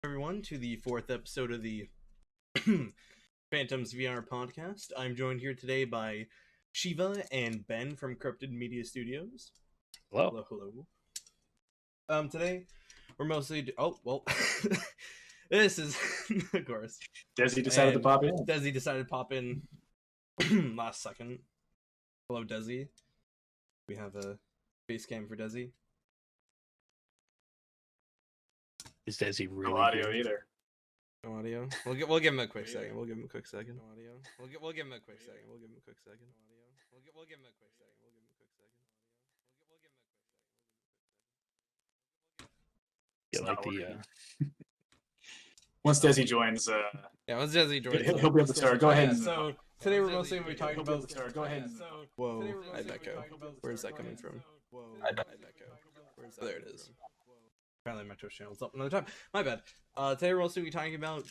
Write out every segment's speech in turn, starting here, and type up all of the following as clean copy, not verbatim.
Everyone, to the fourth episode of the Phantoms VR podcast. I'm joined here today by Shiva and Ben from Corrupted Media Studios. Hello. Hello. Today we're mostly this is of course Dezzy decided to pop in. Dezzy decided to pop in last second. Hello, Dezzy. We have a face cam for Dezzy. Is Dezzy really? No audio either. No audio. We'll give him a quick second. We'll give him a quick second. No audio. We'll give him a quick second. We'll give him a quick second. No audio. We'll give him a quick second. We'll give him a quick second. Yeah, like the Once Dezzy joins, once Dezzy joins, he'll be able to start. Go ahead. So today we're mostly going to be talking about. Go ahead. Whoa, I'd echo. Where's that coming from? Whoa, I'd echo. Where's that? There it is. Apparently Metro channel's up another time. My bad. Today we're also going to be talking about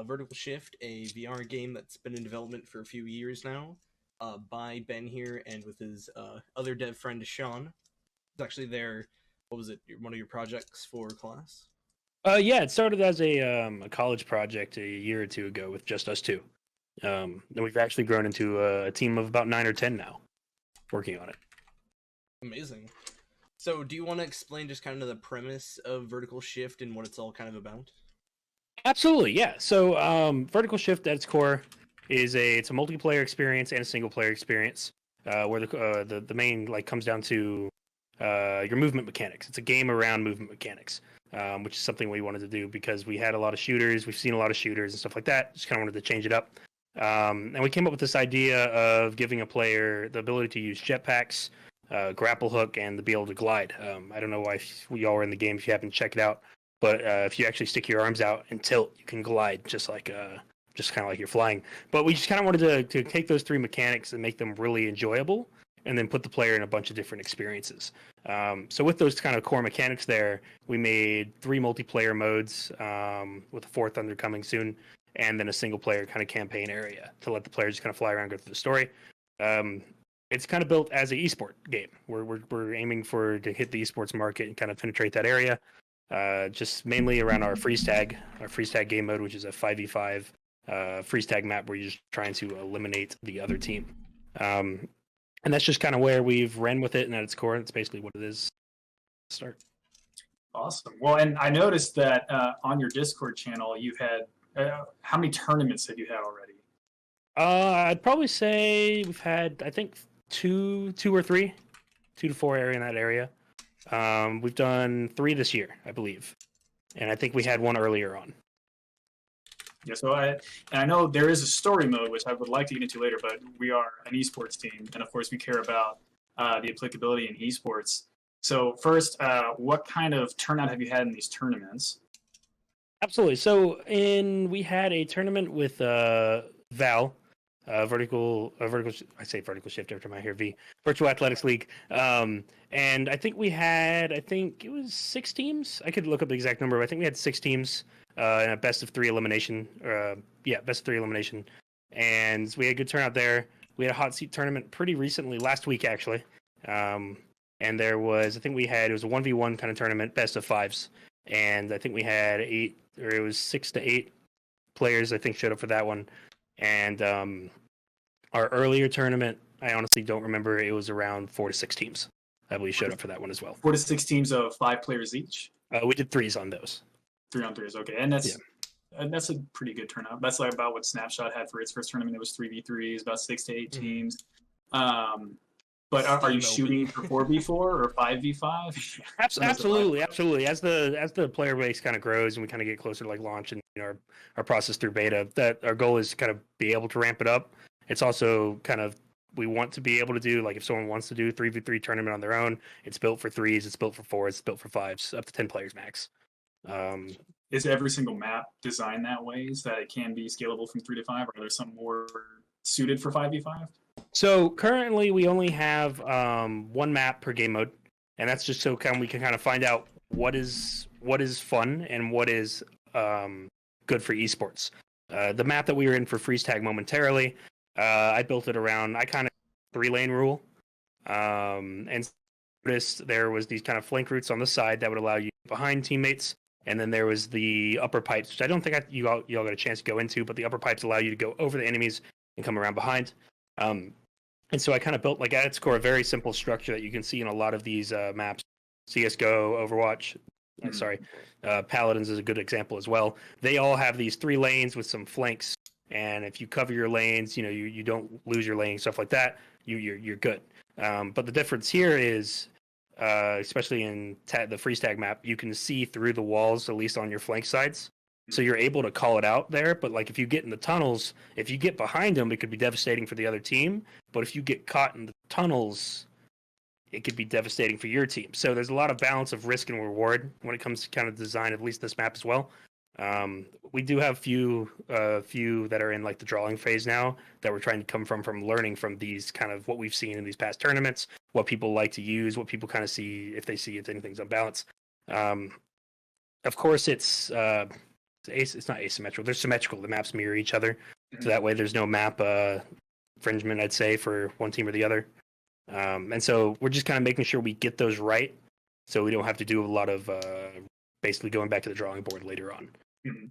Vertical Shift, a VR game that's been in development for a few years now, by Ben here and with his other dev friend Sean. It's actually their, what was it, one of your projects for class? Yeah, it started as a college project a year or two ago with just us two. Then we've actually grown into a team of about 9 or 10 now, working on it. Amazing. So, do you want to explain just kind of the premise of Vertical Shift and what it's all kind of about? Absolutely, yeah. So, Vertical Shift at its core is it's a multiplayer experience and a single player experience, where the main comes down to your movement mechanics. It's a game around movement mechanics, which is something we wanted to do because we had a lot of shooters. We've seen a lot of shooters and stuff like that. Just kind of wanted to change it up. And we came up with this idea of giving a player the ability to use jetpacks, grapple hook, and to be able to glide. I don't know why we all are in the game if you haven't checked it out, but if you actually stick your arms out and tilt, you can glide just kind of like you're flying. But we just kind of wanted to take those three mechanics and make them really enjoyable, and then put the player in a bunch of different experiences. So with those kind of core mechanics there, we made 3 multiplayer modes, with a 4th coming soon, and then a single player kind of campaign area to let the players just kind of fly around, go through the story. It's kind of built as an esport game. We're aiming to hit the esports market and kind of penetrate that area, just mainly around our freeze tag game mode, which is a 5v5 freeze tag map where you're just trying to eliminate the other team. And that's just kind of where we've ran with it, and at its core, it's basically what it is. Start. Awesome. Well, and I noticed that on your Discord channel, you've had how many tournaments have you had already? I'd probably say we've had, I think, two or three, 2 to 4 area in that area. We've done 3 this year, I believe, and I think we had one earlier on. Yeah, so I know there is a story mode, which I would like to get into later, but we are an esports team, and of course we care about the applicability in esports. So first, what kind of turnout have you had in these tournaments? Absolutely. So we had a tournament with Val, vertical. I say Vertical Shift every time I hear V. Virtual Athletics League. And I think it was 6 teams. I could look up the exact number, but I think we had 6 teams. In a best of 3 elimination. Best of 3 elimination. And we had a good turnout there. We had a hot seat tournament pretty recently, last week actually. And there was, it was a 1v1 kind of tournament, best of 5s. And I think we had 6 to 8 players, I think, showed up for that one. And our earlier tournament, I honestly don't remember, it was around 4 to 6 teams, I believe, showed up for that one as well. 4 to 6 teams of 5 players each? We did 3s on those. 3-on-3s, okay. And that's a pretty good turnout. That's like about what Snapshot had for its first tournament. It was 3v3s, about 6 to 8 teams. But are you shooting for 4v4 or 5v5? Absolutely. As the player base kind of grows and we kind of get closer to launch and our process through beta, that our goal is to kind of be able to ramp it up. It's also kind of, we want to be able to do, if someone wants to do 3v3 tournament on their own, it's built for 3s, it's built for 4s, it's built for 5s, up to 10 players max. Is every single map designed that way so that it can be scalable from 3 to 5, or are there some more suited for 5v5? So currently we only have 1 map per game mode, and that's just so we can kind of find out what is fun and what is good for esports. The map that we were in for freeze tag momentarily, I built it around, I kind of 3-lane rule, and noticed there was these kind of flank routes on the side that would allow you behind teammates And then there was the upper pipes, which I don't think you all got a chance to go into, but the upper pipes allow you to go over the enemies and come around behind. And so I kind of built, like, at its core, a very simple structure that you can see in a lot of these maps. CSGO, Overwatch, Paladins is a good example as well. They all have these 3 lanes with some flanks, and if you cover your lanes, you don't lose your lane, stuff like that, you're good. But the difference here is, especially in the freeze tag map, you can see through the walls, at least on your flank sides. So you're able to call it out there, but like if you get in the tunnels, if you get behind them, it could be devastating for the other team. But if you get caught in the tunnels, it could be devastating for your team. So there's a lot of balance of risk and reward when it comes to kind of design, at least this map as well. We do have few that are in like the drawing phase now that we're trying to come from learning from these kind of what we've seen in these past tournaments, what people like to use, what people kind of see if they see if anything's unbalanced. Of course, it's not asymmetrical. They're symmetrical. The maps mirror each other, so that way there's no map infringement, I'd say, for one team or the other. And so we're just kind of making sure we get those right, so we don't have to do a lot of basically going back to the drawing board later on. Mm-hmm.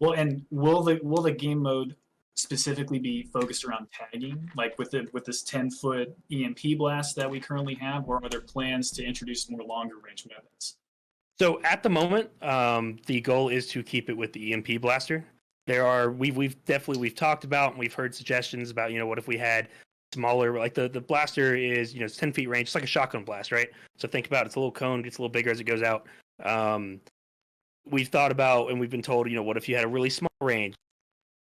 Well, and will the game mode specifically be focused around tagging, like with this 10-foot EMP blast that we currently have, or are there plans to introduce more longer range weapons? So at the moment, the goal is to keep it with the EMP blaster. We've talked about and we've heard suggestions about, what if we had smaller, like the blaster is, it's 10 feet range. It's like a shotgun blast, right? So think about it's a little cone, gets a little bigger as it goes out. We've thought about and we've been told, what if you had a really small range,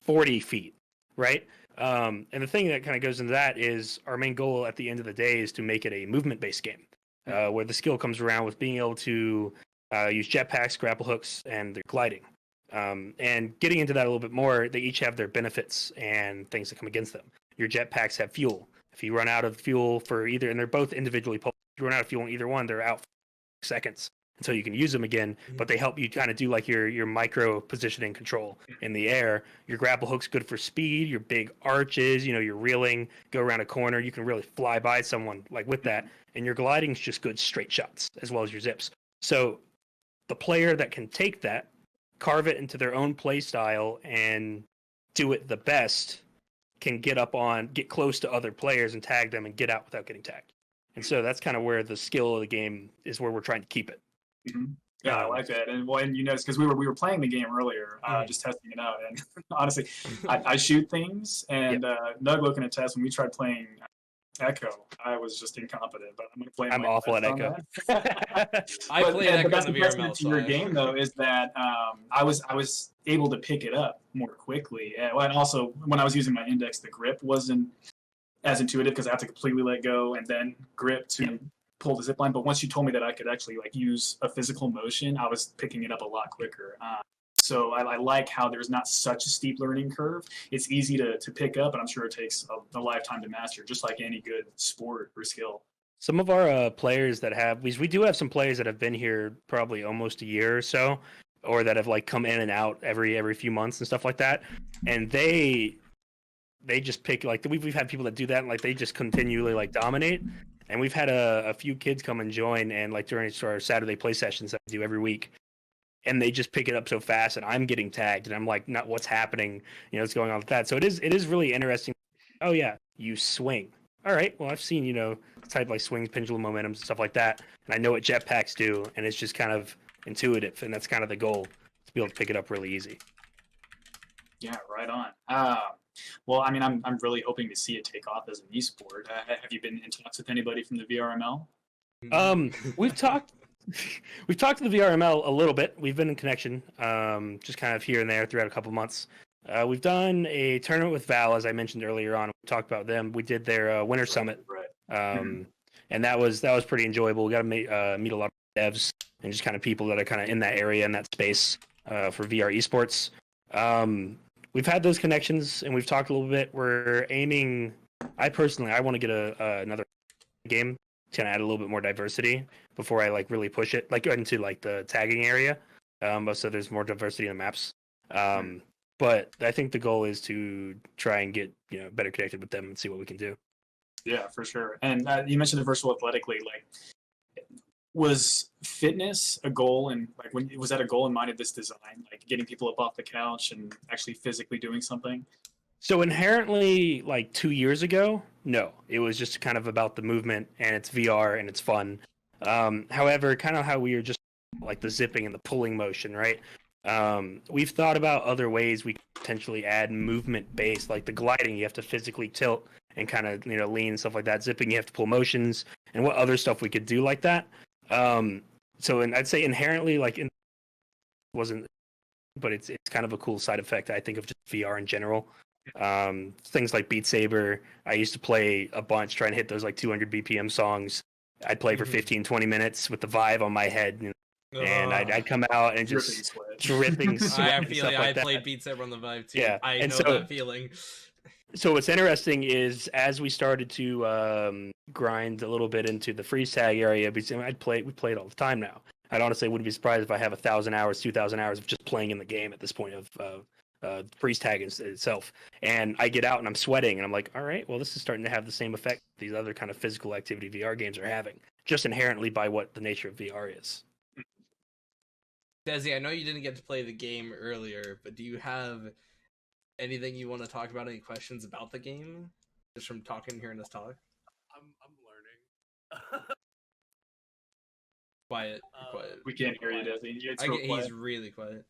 40 feet, right? And the thing that kind of goes into that is our main goal at the end of the day is to make it a movement-based game, where the skill comes around with being able to use jetpacks, grapple hooks, and their gliding. And getting into that a little bit more, they each have their benefits and things that come against them. Your jetpacks have fuel. If you run out of fuel for either, and they're both individually posted, if you run out of fuel in either one, they're out for seconds until you can use them again. But they help you kind of do like your micro positioning control in the air. Your grapple hook's good for speed. Your big arches, you're reeling, go around a corner. You can really fly by someone like with that. And your gliding's just good straight shots as well as your zips. So the player that can take that, carve it into their own play style, and do it the best can get close to other players and tag them and get out without getting tagged. And so that's kind of where the skill of the game is, where we're trying to keep it. Mm-hmm. Yeah, I like that. And because we were playing the game earlier, just testing it out. And honestly, I shoot things, and Nuglo can attest when we tried playing Echo, I was just incompetent, but I'm going to play. I'm awful at Echo. I played Echo on the VRML. To your game though is that I was able to pick it up more quickly, and also when I was using my index, the grip wasn't as intuitive because I have to completely let go and then grip to pull the zip line. But once you told me that I could actually use a physical motion, I was picking it up a lot quicker. So I like how there's not such a steep learning curve. It's easy to pick up, and I'm sure it takes a lifetime to master, just like any good sport or skill. Some of our players that we do have some players that have been here probably almost a year or so, or that have come in and out every few months and stuff like that. And they just pick, we've had people that do that, and they just continually dominate. And we've had a few kids come and join, and during our Saturday play sessions that we do every week. And they just pick it up so fast, and I'm getting tagged, and I'm like, not what's happening, what's going on with that. So it is really interesting. Oh yeah, you swing. All right, well I've seen type swings, pendulum momentums, and stuff like that, and I know what jetpacks do, and it's just kind of intuitive, and that's kind of the goal, to be able to pick it up really easy. Yeah, right on. Well, I mean, I'm really hoping to see it take off as an esport. Have you been in touch with anybody from the VRML? We've talked to the VRML a little bit. We've been in connection, just kind of here and there throughout a couple months. We've done a tournament with Val, as I mentioned earlier on. We talked about them. We did their Winter Summit, and that was pretty enjoyable. We got to meet a lot of devs and just kind of people that are kind of in that area, in that space for VR esports. We've had those connections, and we've talked a little bit. We're aiming. I want to get another game to add a little bit more diversity before I really push it into the tagging area, so there's more diversity in the maps. But I think the goal is to try and get better connected with them and see what we can do. Yeah, for sure. And you mentioned the versatile athletically. was fitness a goal, and like was that a goal in mind of this design, like getting people up off the couch and actually physically doing something? So inherently, like 2 years ago, no, it was just kind of about the movement and it's VR and it's fun. However, kind of how we are just like the zipping and the pulling motion, right? We've thought about other ways we could potentially add movement based, like the gliding, you have to physically tilt and kind of lean and stuff like that. Zipping, you have to pull motions, and what other stuff we could do like that. And I'd say inherently, like wasn't, but it's kind of a cool side effect I think of just VR in general. Things like Beat Saber, I used to play a bunch trying to hit those like 200 BPM songs. I'd play for 15-20 minutes with the Vive on my head, and I'd come out and just dripping sweat. I played Beat Saber on the Vive too. Yeah, I know that feeling. So what's interesting is as we started to grind a little bit into the freeze tag area, we played all the time now. I'd honestly wouldn't be surprised if I have 1,000 hours, 2,000 hours of just playing in the game at this point of freeze tag itself. And I get out and I'm sweating and I'm like, all right, well, this is starting to have the same effect these other kind of physical activity VR games are having, just inherently by what the nature of VR is. Dezzy, I know you didn't get to play the game earlier, but do you have anything you want to talk about? Any questions about the game, just from talking here in this talk? I'm learning. Quiet. We can't hear you, Dezzy. He's really quiet.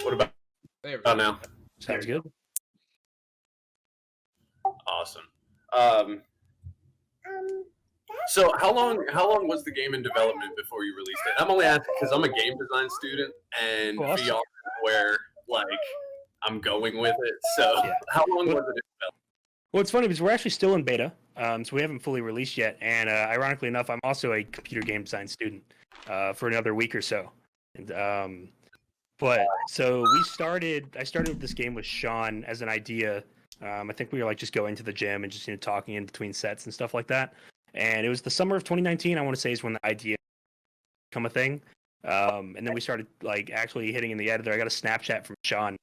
What about now? Sounds good. Awesome. So how long was the game in development before you released it? I'm only asking because I'm a game design student, and VR is where like I'm going with it. So how long was it in development? Well, it's funny because we're actually still in beta, so we haven't fully released yet. And ironically enough, I'm also a computer game design student for another week or so. And but so I started this game with Sean as an idea. I think we were like just going to the gym and just talking in between sets and stuff like that. And it was the summer of 2019, I want to say, is when the idea became a thing. And then we started like actually hitting in the editor. I got a Snapchat from Sean,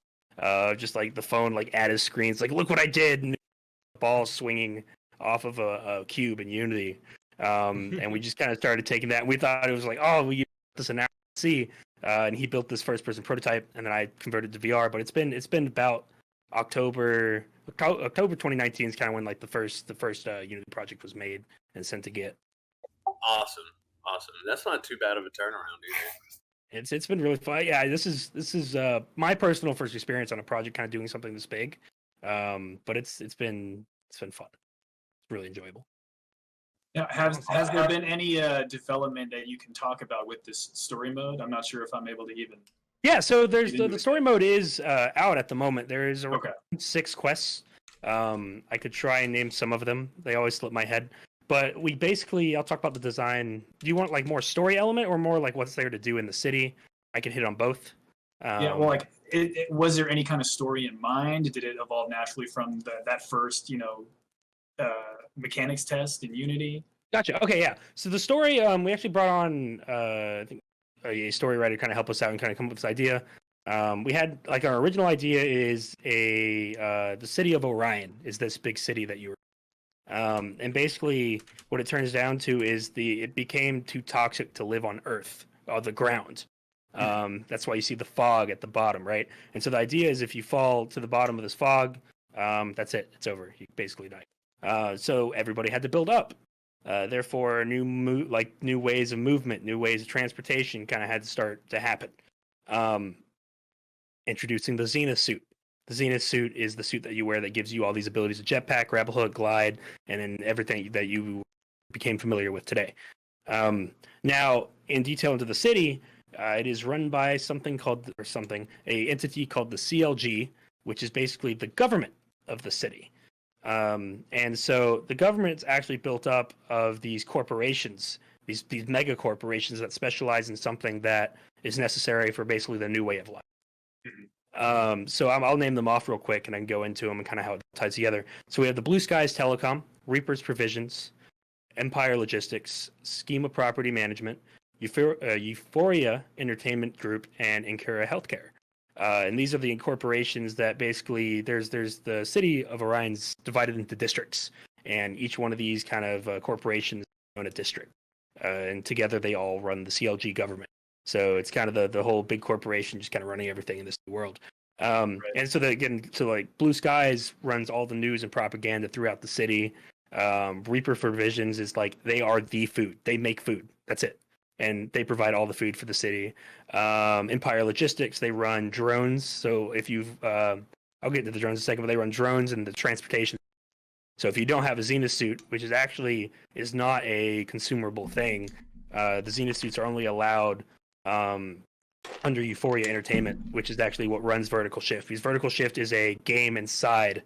just like the phone like at his screen. It's like, look what I did. And the ball swinging off of a cube in Unity. And we just kind of started taking that. And we thought it was like, oh, we use this in RC. And he built this first person prototype, and then I converted to VR. But it's been about October 2019 is kind of when like the first Unity project was made and sent to Git. Awesome. That's not too bad of a turnaround either. It's been really fun. Yeah, this is my personal first experience on a project, kind of doing something this big. But it's been fun. It's really enjoyable. Now, has there been any development that you can talk about with this story mode? I'm not sure if I'm able to even. Yeah, so there's the story mode is out at the moment. There is around 6 quests. I could try and name some of them. They always slip my head. But we basically, I'll talk about the design. Do you want like more story element or more like what's there to do in the city? I can hit on both. Yeah, well, like, was there any kind of story in mind? Did it evolve naturally from that first, mechanics test in Unity? Gotcha. Okay, yeah. So the story, we actually brought on, I think, a story writer to kind of help us out and kind of come up with this idea. We had like our original idea is the city of Orion is this big city that you were, and basically what it turns down to is it became too toxic to live on Earth or the ground. That's why you see the fog at the bottom, right? And so the idea is if you fall to the bottom of this fog, that's it. It's over. You basically die. So everybody had to build up. Therefore, new ways of movement, new ways of transportation kind of had to start to happen. Introducing the Zenith suit. The Zenith suit is the suit that you wear that gives you all these abilities of jetpack, grapple hook, glide, and then everything that you became familiar with today. Now, in detail into the city, it is run by an entity called the CLG, which is basically the government of the city. And so the government's actually built up of these corporations, these mega corporations that specialize in something that is necessary for basically the new way of life. So I'll name them off real quick and I can go into them and kind of how it ties together. So we have the Blue Skies Telecom, Reaper's Provisions, Empire Logistics, Schema Property Management, Euphoria Entertainment Group, and Incura Healthcare. And these are the corporations that basically there's the city of Orion's divided into districts, and each one of these kind of corporations own a district, and together they all run the CLG government. So it's kind of the whole big corporation just kind of running everything in this world. And so like Blue Skies runs all the news and propaganda throughout the city. Reaper for Visions is like they are the food. They make food. That's it. And they provide all the food for the city. Empire Logistics, they run drones. So if you've, I'll get to the drones in a second, but they run drones and the transportation. So if you don't have a Zenith suit, which is not a consumable thing, the Zenith suits are only allowed under Euphoria Entertainment, which is actually what runs Vertical Shift. Because Vertical Shift is a game inside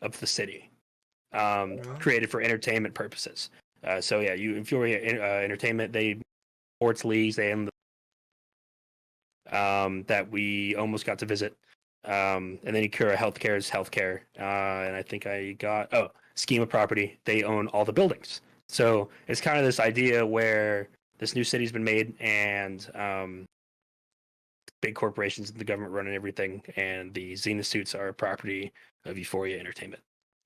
of the city, created for entertainment purposes. So yeah, Euphoria Entertainment, they sports leagues, they own that we almost got to visit. And then Ikura Healthcare is healthcare. And I think I got Schema Property, they own all the buildings. So it's kind of this idea where this new city's been made, and big corporations and the government running everything, and the Zenith suits are a property of Euphoria Entertainment.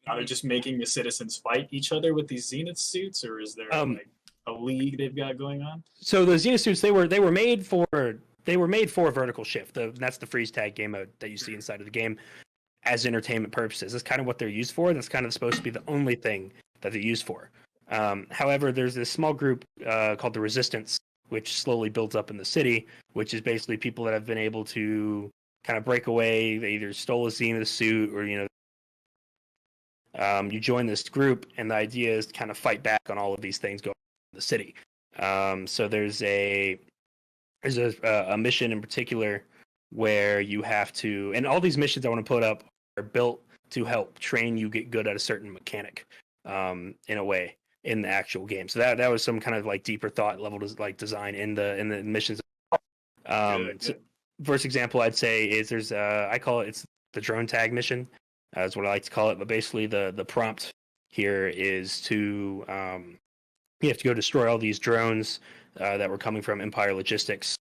Are they just making the citizens fight each other with these Zenith suits, or is there like a league they've got going on? So the Zenith suits, they were made for Vertical Shift. That's the freeze tag game mode that you see inside of the game as entertainment purposes. That's kind of what they're used for. That's kind of supposed to be the only thing that they're used for. However, there's this small group called the Resistance, which slowly builds up in the city, which is basically people that have been able to kind of break away. They either stole a Zenith suit or, you join this group, and the idea is to kind of fight back on all of these things going on in the city. So there's a mission in particular where you have to, and all these missions I want to put up are built to help train you get good at a certain mechanic, in a way, in the actual game. So that was some kind of like deeper thought level like design in the missions. Good. So first example I'd say is there's I call it's the drone tag mission. That's what I like to call it. But basically the prompt here is to you have to go destroy all these drones that were coming from Empire Logistics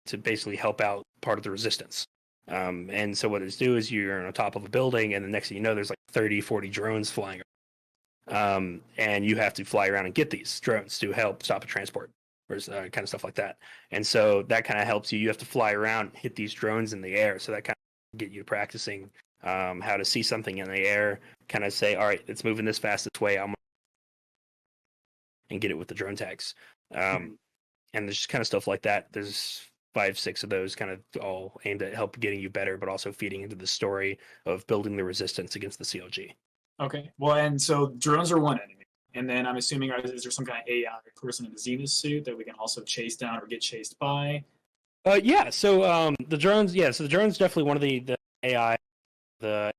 to basically help out part of the resistance. And so what it's do is you're on top of a building, and the next thing you know, there's like 30, 40 drones flying around. And you have to fly around and get these drones to help stop a transport, or kind of stuff like that. And so that kind of helps you. You have to fly around, hit these drones in the air. So that kind of get you practicing how to see something in the air, kind of say, all right, it's moving this fast this way, and get it with the drone tags. And there's just kind of stuff like that. There's 5-6 of those kind of all aimed at help getting you better, but also feeding into the story of building the resistance against the CLG. Okay. Well, and so drones are one enemy. And then I'm assuming, is there some kind of AI person in the Zenith suit that we can also chase down or get chased by? Yeah. So the drones, So the drones definitely one of the AI, the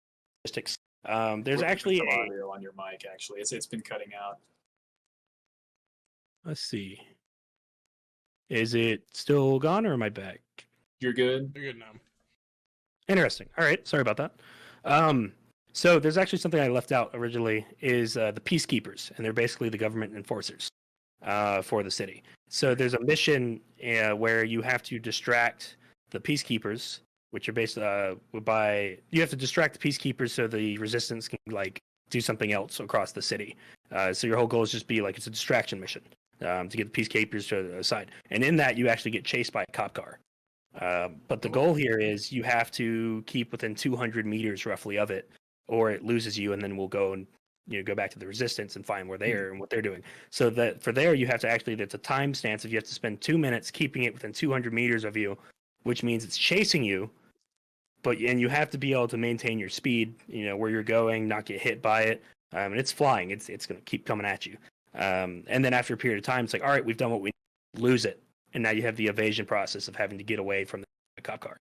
statistics. There's actually audio on your mic. Actually, it's been cutting out. Let's see. Is it still gone, or am I back? You're good. You're good now. Interesting. All right. Sorry about that. So there's actually something I left out originally is the peacekeepers, and they're basically the government enforcers for the city. So there's a mission where you have to distract the peacekeepers, which are based you have to distract the peacekeepers so the resistance can like do something else across the city. So your whole goal is just be like it's a distraction mission to get the peacekeepers to the side, and in that you actually get chased by a cop car. But the goal here is you have to keep within 200 meters roughly of it, or it loses you, and then we'll go and go back to the resistance and find where they are and what they're doing. So that for there you have to actually, there's a time stance if you have to spend 2 minutes keeping it within 200 meters of you, which means it's chasing you, and you have to be able to maintain your speed, where you're going, not get hit by it, and it's flying. It's going to keep coming at you. And then after a period of time, it's like, all right, we've done what we need, lose it, and now you have the evasion process of having to get away from the cop car.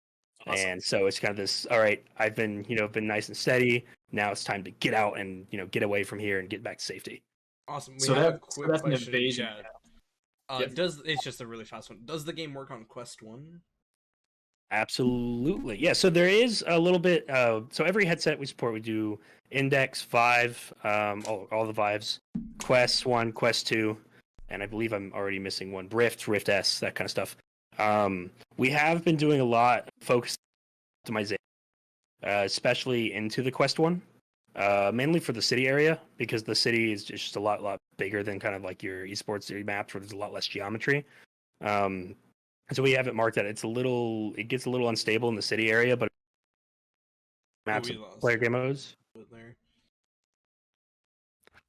Awesome. And so it's kind of this, all right, I've been nice and steady. Now it's time to get out and, get away from here and get back to safety. Awesome. So that's an invasion. It's just a really fast one. Does the game work on Quest 1? Absolutely. Yeah. So there is a little bit, so every headset we support, we do Index, Vive, all the Vives, Quest 1, Quest 2, and I believe I'm already missing one, Rift S, that kind of stuff. We have been doing a lot focused optimization, especially into the Quest 1. Mainly for the city area, because the city is just a lot bigger than kind of like your esports city maps where there's a lot less geometry. So we have it marked that it gets a little unstable in the city area, but maps and player game modes.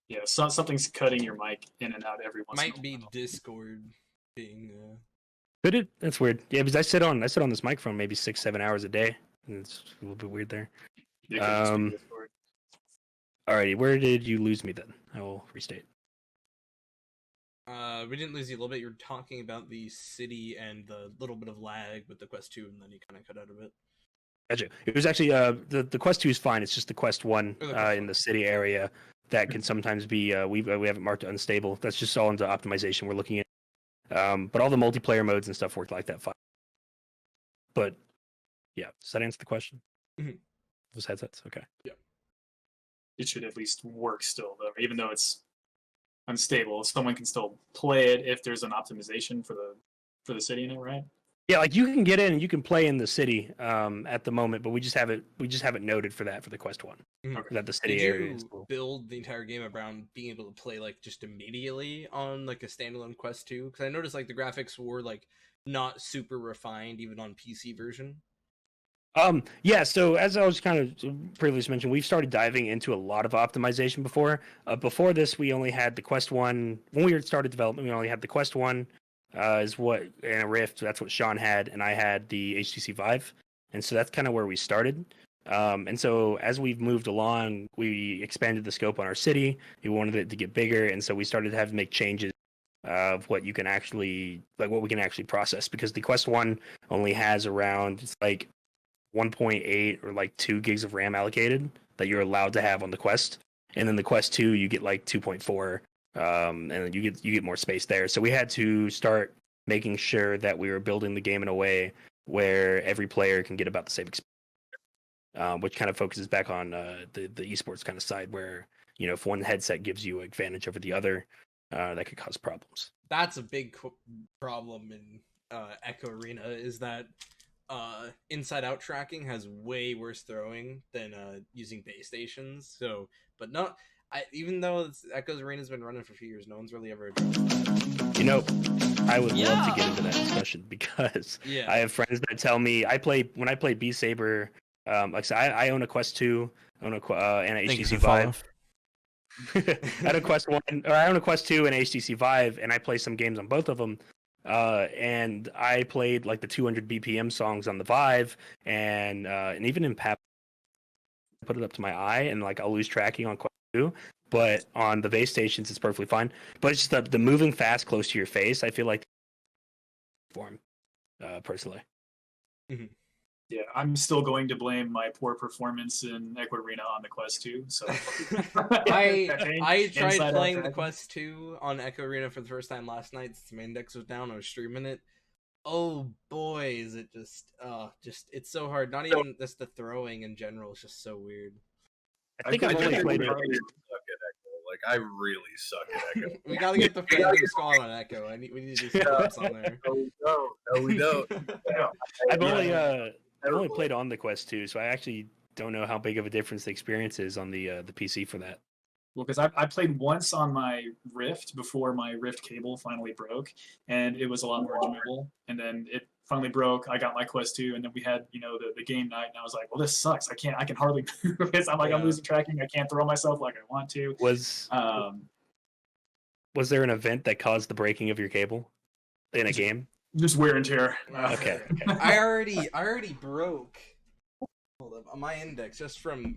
Yeah, something's cutting your mic in and out every once in a while. Might be Discord being. Could it? That's weird. Yeah, because I sit on this microphone maybe 6-7 hours a day, and it's a little bit weird there. Alrighty, where did you lose me then? I will restate. We didn't lose you a little bit. You were talking about the city and the little bit of lag with the Quest 2, and then you kind of cut out of it. Gotcha. It was actually the Quest 2 is fine. It's just the Quest 1 in the city area that can sometimes be we have it marked unstable. That's just all into optimization we're looking at. But all the multiplayer modes and stuff worked like that fine. But yeah, does that answer the question? Mm-hmm. Those headsets, okay. Yeah. It should at least work still, though, even though it's unstable. Someone can still play it if there's an optimization for the city in it, right? Yeah, like you can get in and you can play in the city at the moment, but we just have it noted for that for the Quest 1. Mm-hmm. That the city Did area you is cool. build the entire game around being able to play like just immediately on like a standalone Quest 2? Because I noticed like the graphics were like not super refined even on PC version. Yeah, so as I was kind of previously mentioned, we've started diving into a lot of optimization before. Before this, we only had the Quest 1. When we started development, we only had the Quest 1 and a Rift. That's what Sean had, and I had the HTC Vive. And so that's kind of where we started. And so as we've moved along, we expanded the scope on our city. We wanted it to get bigger, and so we started to have to make changes of what we can actually process, because the Quest 1 only has around, it's like 1.8 or like 2 gigs of RAM allocated that you're allowed to have on the Quest, and then the Quest 2 you get like 2.4, and then you get more space there. So we had to start making sure that we were building the game in a way where every player can get about the same experience, which kind of focuses back on the esports kind of side, where if one headset gives you advantage over the other, that could cause problems. That's a big problem in Echo Arena, is that inside out tracking has way worse throwing than using base stations. So, but not even though Echo's Arena's been running for a few years, no one's really ever addressed that. I would love to get into that discussion, because I have friends that tell me when I play B Saber, like I said, I own a Quest 2, and an HTC Vive. I had a Quest 1, or I own a Quest 2 and HTC Vive, and I play some games on both of them. And I played like the 200 BPM songs on the Vive, and even in PAP, I put it up to my eye, and like I'll lose tracking on Quest 2. But on the base stations, it's perfectly fine. But it's just the moving fast close to your face, I feel like form, personally. Mm-hmm. Yeah, I'm still going to blame my poor performance in Echo Arena on the Quest 2. So I tried playing the Quest 2 on Echo Arena for the first time last night since my index was down. I was streaming it. Oh boy, is it just it's so hard. Not even just the throwing in general is just so weird. I think I've only played it. Like, I really suck at Echo. We gotta get the friend squad on Echo. We need to do some clips on there. No, we don't. I've only played on the Quest 2, so I actually don't know how big of a difference the experience is on the PC for that. Well, because I played once on my Rift before my Rift cable finally broke, and it was a lot more enjoyable. And then it finally broke. I got my Quest 2, and then we had the game night, and I was like, well, this sucks. I can hardly move. I'm like, I'm losing tracking. I can't throw myself like I want to. Was there an event that caused the breaking of your cable in a game? Just wear and tear. Okay. I already broke. Hold up, my index just from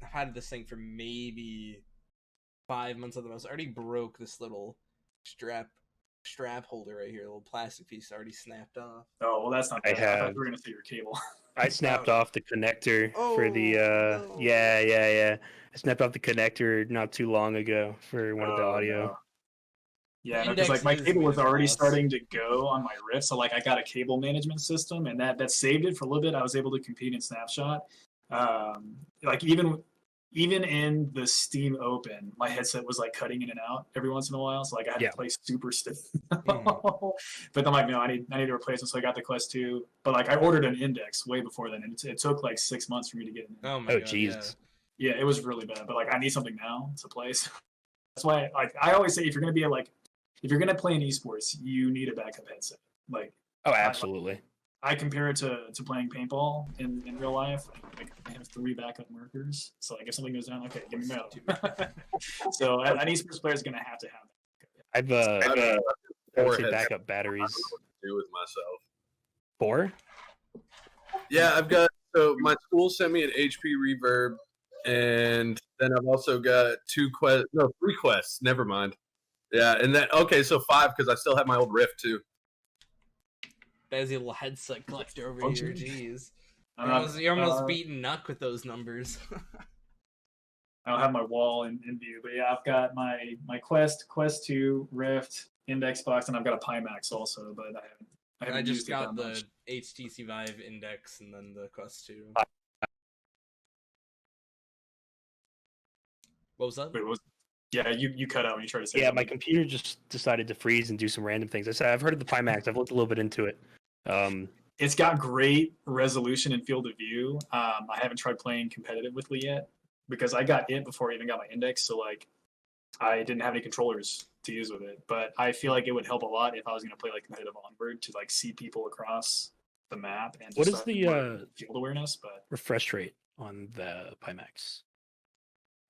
had this thing for maybe 5 months at the most. I already broke this little strap holder right here, a little plastic piece already snapped off. Oh well, that's not bad. I thought you were gonna see your cable. I snapped off the connector for the no. Yeah. I snapped off the connector not too long ago for one of the audio. No. Yeah, because like my cable was already starting to go on my Rift, so like I got a cable management system, and that saved it for a little bit. I was able to compete in Snapshot. Like even even in the Steam Open, my headset was like cutting in and out every once in a while. So like I had to play super stiff. But I'm like, no, I need to replace it. So I got the Quest 2. But like I ordered an Index way before then. And it took like 6 months for me to get it. Oh my god. Jeez. Yeah, it was really bad. But like I need something now to play. So that's why like I always say if you're gonna play in esports, you need a backup headset. Like absolutely. I compare it to playing paintball in real life. Like, I have 3 backup markers, so like if something goes down, okay, give me my So an esports player is gonna have to have that. I would say backup batteries. Do with myself. 4? Yeah, I've got. So my school sent me an HP Reverb, and then I've also got 3 quests. Never mind. Yeah, and then so 5 because I still have my old Rift too. There's a little headset collector over here. Jeez, you're almost beating Nuck with those numbers. I don't have my wall in view, but yeah, I've got my Quest 2, Rift, Index box, and I've got a Pimax also, but I haven't just got the much. HTC Vive Index and then the Quest 2. What was that? Wait, yeah, you cut out when you tried to say. Yeah, something. my computer just decided to freeze and do some random things. I said I've heard of the Pimax. I've looked a little bit into it. It's got great resolution and field of view. I haven't tried playing competitively yet because I got it before I even got my Index, so like I didn't have any controllers to use with it. But I feel like it would help a lot if I was going to play like competitive Onward to like see people across the map and what is the field awareness. But refresh rate on the Pimax?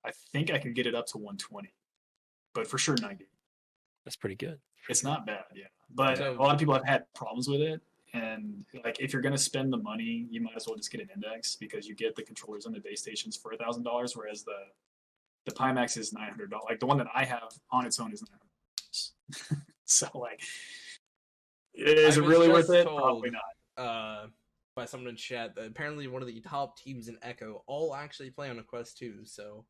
I think I can get it up to 120, but for sure 90. That's pretty good. It's not bad, yeah. But a lot of people have had problems with it. And like, if you're gonna spend the money, you might as well just get an Index because you get the controllers and the base stations for $1,000, whereas the Pimax is $900. Like the one that I have on its own is $900. So like, is it really worth it? Probably not. By someone in chat that apparently one of the top teams in Echo all actually play on a Quest 2. So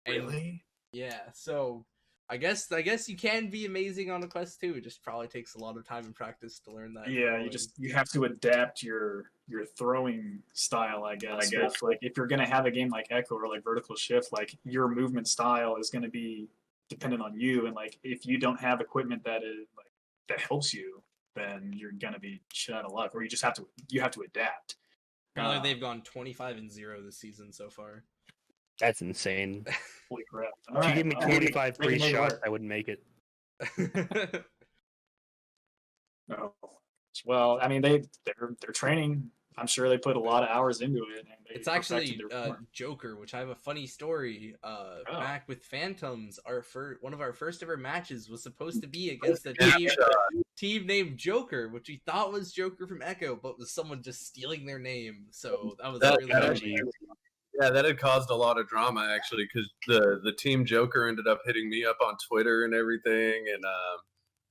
really, yeah. So. I guess you can be amazing on a Quest 2. It just probably takes a lot of time and practice to learn that. Yeah, you have to adapt your throwing style, I guess. Like if you're gonna have a game like Echo or like Vertical Shift, like your movement style is gonna be dependent on you, and like if you don't have equipment that helps you, then you're gonna be shit out of luck, or you have to adapt. Apparently they've gone 25-0 this season so far. That's insane. Holy crap. If you give me 25 free shots, I wouldn't make it. No. Well, I mean, they're training. I'm sure they put a lot of hours into it. And it's actually Joker, which I have a funny story. Back with Phantoms, one of our first ever matches was supposed to be against a team named Joker, which we thought was Joker from Echo, but was someone just stealing their name. So that was really funny. Yeah, that had caused a lot of drama actually, because the team Joker ended up hitting me up on Twitter and everything, and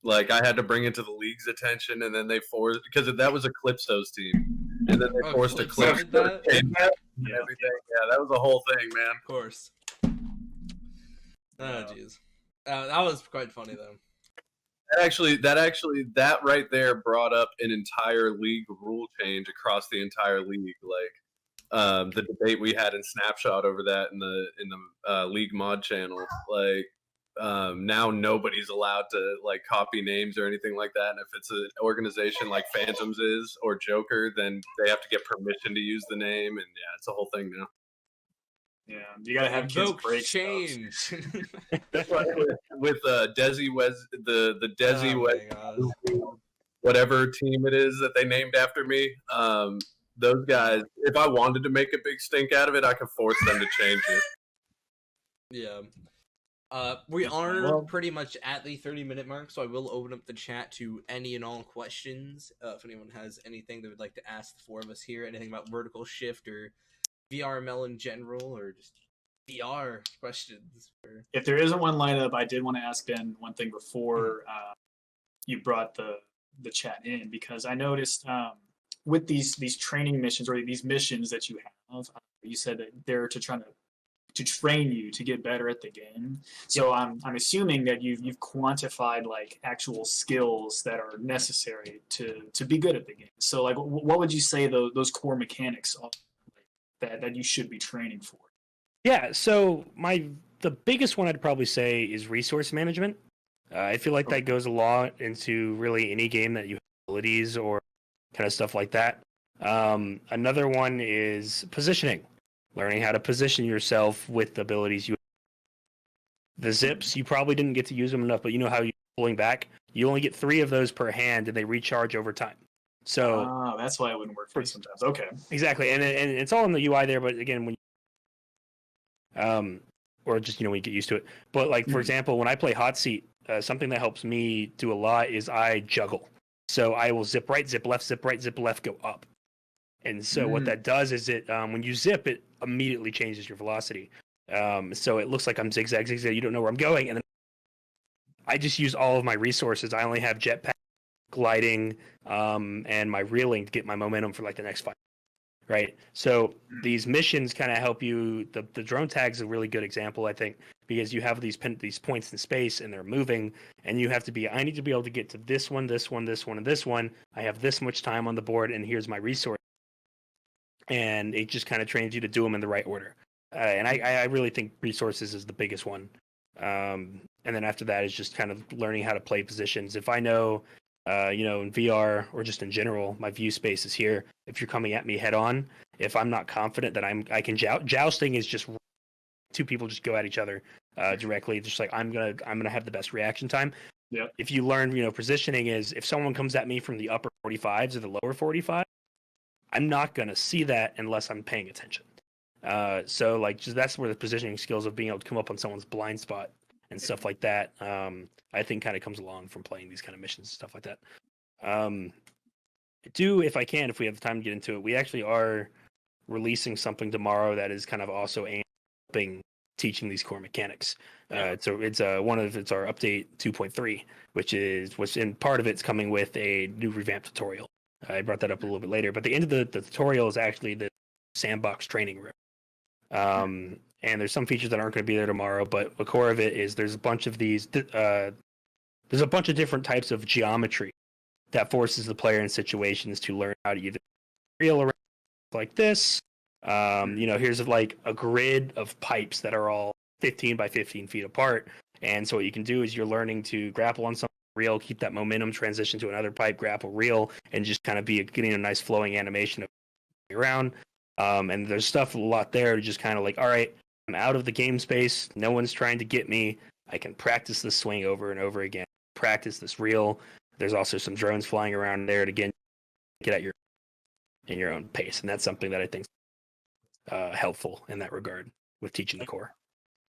like I had to bring it to the league's attention, and then they forced, because that was Eclipso's team, and then they forced Eclipse and everything. Yeah, that was a whole thing, man. Of course. Oh jeez, that was quite funny though. That right there brought up an entire league rule change across the entire league, like. The debate we had in Snapshot over that in the league mod channel, like now nobody's allowed to like copy names or anything like that, and if it's an organization like Phantoms is or Joker, then they have to get permission to use the name, and yeah, it's a whole thing now. Yeah, you gotta have kids break change. That's why with Dezzy the Dezzy whatever team it is that they named after me. Those guys, if I wanted to make a big stink out of it, I could force them to change it. Yeah. We are pretty much at the 30-minute mark, so I will open up the chat to any and all questions. If anyone has anything they would like to ask the four of us here, anything about Vertical Shift or VRML in general, or just VR questions. If there isn't one lineup, I did want to ask Ben one thing before you brought the chat in, because I noticed... with these training missions or these missions that you have, you said that they're to train you to get better at the game. So I'm assuming that you've quantified like actual skills that are necessary to be good at the game. So like, what would you say those core mechanics are that you should be training for? Yeah, so the biggest one I'd probably say is resource management. I feel like that goes a lot into really any game that you have abilities or kind of stuff like that. Another one is positioning, learning how to position yourself with the abilities you have. The zips, you probably didn't get to use them enough, but you know how you're pulling back? You only get 3 of those per hand, and they recharge over time. So that's why it wouldn't work for me sometimes. Okay. Exactly, and it's all in the UI there, but again, when or just when you get used to it. But like for example, when I play hot seat, something that helps me do a lot is I juggle. So I will zip right, zip right, zip left, go up. And so what that does is it when you zip, it immediately changes your velocity. So it looks like I'm zigzag. You don't know where I'm going, and then I just use all of my resources. I only have jetpack, gliding, and my reeling to get my momentum for like the next 5. Right. So these missions kind of help you. The drone tag's a really good example, I think, because you have these points in space and they're moving, and you have to be. I need to be able to get to this one, this one, this one, and this one. I have this much time on the board, and here's my resource. And it just kind of trains you to do them in the right order. And I really think resources is the biggest one. And then after that is just kind of learning how to play positions. If I know, in VR or just in general, my view space is here. If you're coming at me head on, if I'm not confident that I can jousting is just 2 people just go at each other directly. Just like I'm gonna have the best reaction time. Yeah. If you learn, positioning is if someone comes at me from the upper 45s or the lower 45, I'm not gonna see that unless I'm paying attention. So like just that's where the positioning skills of being able to come up on someone's blind spot and stuff like that, I think kind of comes along from playing these kind of missions and stuff like that. If we have the time to get into it, we actually are releasing something tomorrow that is kind of also aimed teaching these core mechanics. It's our update 2.3, which in part of it's coming with a new revamped tutorial. I brought that up a little bit later, but the end of the tutorial is actually the Sandbox training room. And there's some features that aren't going to be there tomorrow, but the core of it is there's a bunch of these. There's a bunch of different types of geometry that forces the player in situations to learn how to either reel around like this. Here's like a grid of pipes that are all 15 by 15 feet apart. And so what you can do is you're learning to grapple on some reel, keep that momentum, transition to another pipe, grapple, reel, and just kind of getting a nice flowing animation of around. And there's stuff a lot there to just kind of like, all right, I'm out of the game space. No one's trying to get me. I can practice this swing over and over again. Practice this reel. There's also some drones flying around there to get at your own pace, and that's something that I think is helpful in that regard with teaching the core.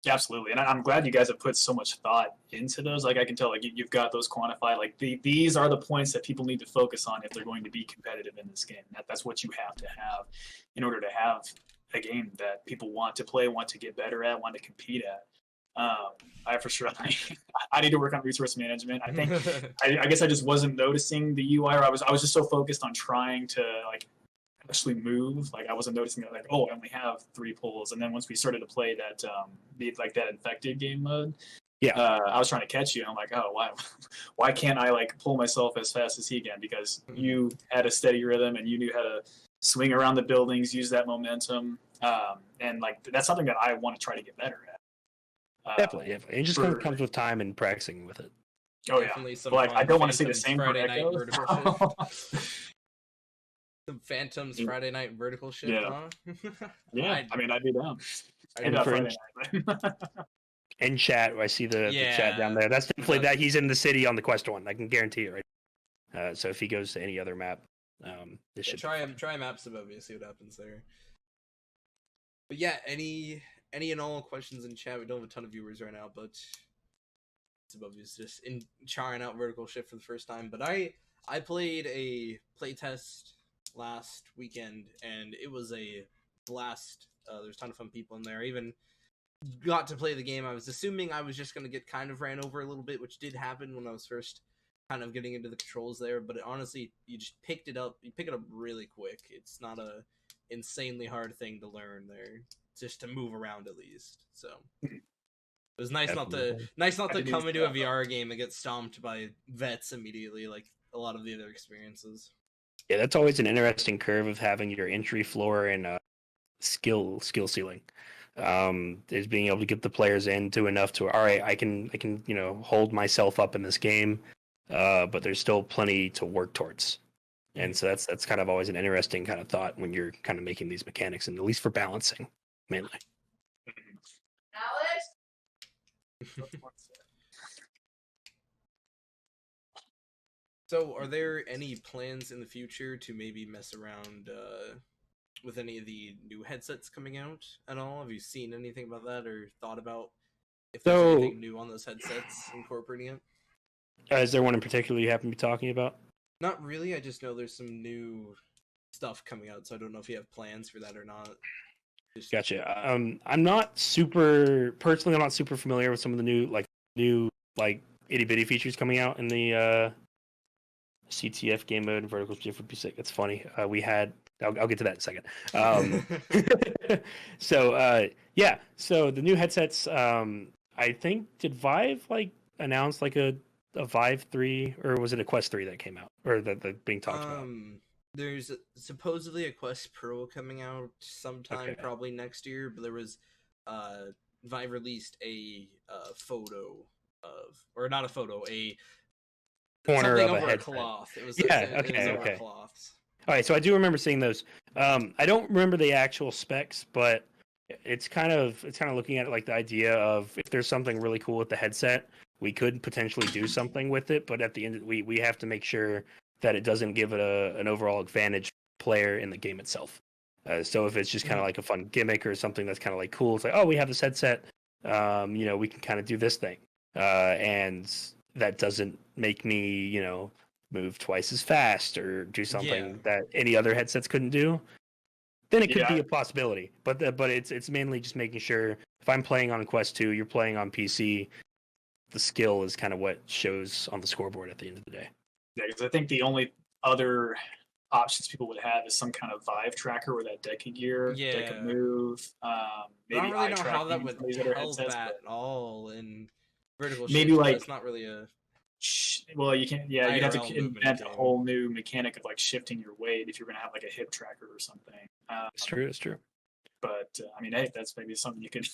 Absolutely, and I'm glad you guys have put so much thought into those. Like I can tell, like you've got those quantified. Like these are the points that people need to focus on if they're going to be competitive in this game. That's what you have to have in order to have a game that people want to play, want to get better at, want to compete at. I for sure, I need to work on resource management. I think, I guess I just wasn't noticing the UI, or I was just so focused on trying to like actually move. Like I wasn't noticing that, like, oh, I only have 3 pulls. And then once we started to play that, that infected game mode, I was trying to catch you. And I'm like, oh, why can't I like pull myself as fast as he can? Because you had a steady rhythm and you knew how to swing around the buildings, use that momentum. And like, that's something that I want to try to get better at. Definitely. It just kind of comes with time and practicing with it. Oh yeah. But, like, I don't want to see the same Friday night vertical shift. Some Phantoms Friday night vertical shift, huh? Yeah, I'd be down. In chat, I see the chat down there. That's definitely that he's in the city on the Quest one. I can guarantee it, right? So if he goes to any other map, this should try maps above you, see what happens there. But yeah, any and all questions in chat? We don't have a ton of viewers right now, but above you is just trying out vertical shift for the first time. But I played a playtest last weekend, and it was a blast. There's a ton of fun people in there. I even got to play the game. I was assuming I was just going to get kind of ran over a little bit, which did happen when I was first kind of getting into the controls there. But honestly, you just pick it up really quick. It's not a insanely hard thing to learn there, just to move around at least. So it was nice not to come into a VR game and get stomped by vets immediately, like a lot of the other experiences. Yeah, that's always an interesting curve of having your entry floor and skill ceiling. is being able to get the players into enough to, all right, I can hold myself up in this game, but there's still plenty to work towards. And so that's kind of always an interesting kind of thought when you're kind of making these mechanics, and at least for balancing mainly. So, are there any plans in the future to maybe mess around with any of the new headsets coming out at all? Have you seen anything about that or thought about if there's anything new on those headsets incorporating it? Is there one in particular you happen to be talking about? Not really. I just know there's some new stuff coming out, so I don't know if you have plans for that or not. Gotcha. I'm not super familiar with some of the new itty bitty features coming out in the CTF game mode and vertical shift would be sick. It's funny. I'll get to that in a second. So the new headsets. I think did Vive announce a Vive 3, or was it a Quest 3 that came out, or that being talked about? There's supposedly a Quest Pro coming out sometime, probably next year. But there was Vive released a photo of, or not a photo, a corner of over a cloth. It was okay. Cloths. All right, so I do remember seeing those. I don't remember the actual specs, but it's kind of looking at it like the idea of if there's something really cool with the headset, we could potentially do something with it, but at the end we have to make sure that it doesn't give it an overall advantage player in the game itself. So if it's just kind of like a fun gimmick or something that's kind of cool, it's like, oh, we have this headset, we can kind of do this thing, and that doesn't make me move twice as fast or do something that any other headsets couldn't do. Then it could be a possibility, but it's mainly just making sure if I'm playing on Quest 2, you're playing on PC, the skill is kind of what shows on the scoreboard at the end of the day. Yeah, because I think the only other options people would have is some kind of Vive tracker where that deck of gear, deck of move, maybe I don't really eye know tracking how that would help headsets, at all in vertical maybe shift. It's not really a. Well, you can. Yeah, you'd have to invent a game. whole new mechanic of shifting your weight if you're going to have a hip tracker or something. It's true. It's true. But hey, that's maybe something you could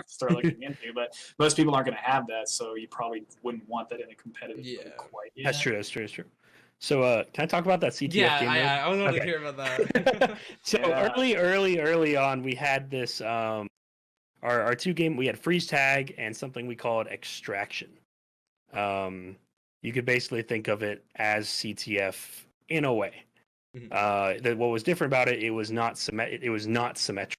start looking into. But most people aren't going to have that, so you probably wouldn't want that in a competitive mode quite yet. That's true. That's true. That's true. So, can I talk about that CTF game mode? I was going to hear about that. So early on, we had this our two game. We had freeze tag and something we called extraction. You could basically think of it as CTF in a way. What was different about it? It was not symmetric.